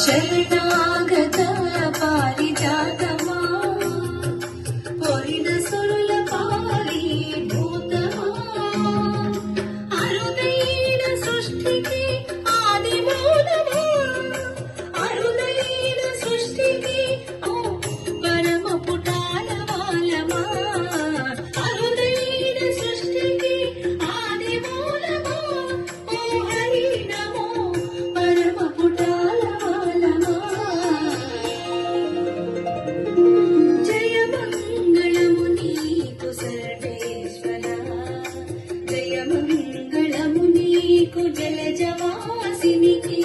శరణాగత పారిజాతమా పొరిన సురుల పాలి భూతమా అరుదైన సృష్టికి ఆది మూలమా అరుదైన సృష్టికి పరమ పుటాల వాలమా అరుదైన సృష్టికి ఆది మూలమా ఓ హరి నమో పరమ పుటాల వాలమా జయ మంగళము నీకు సర్వేశ్వర జయ మంగళము నీకు జలజవాసినికి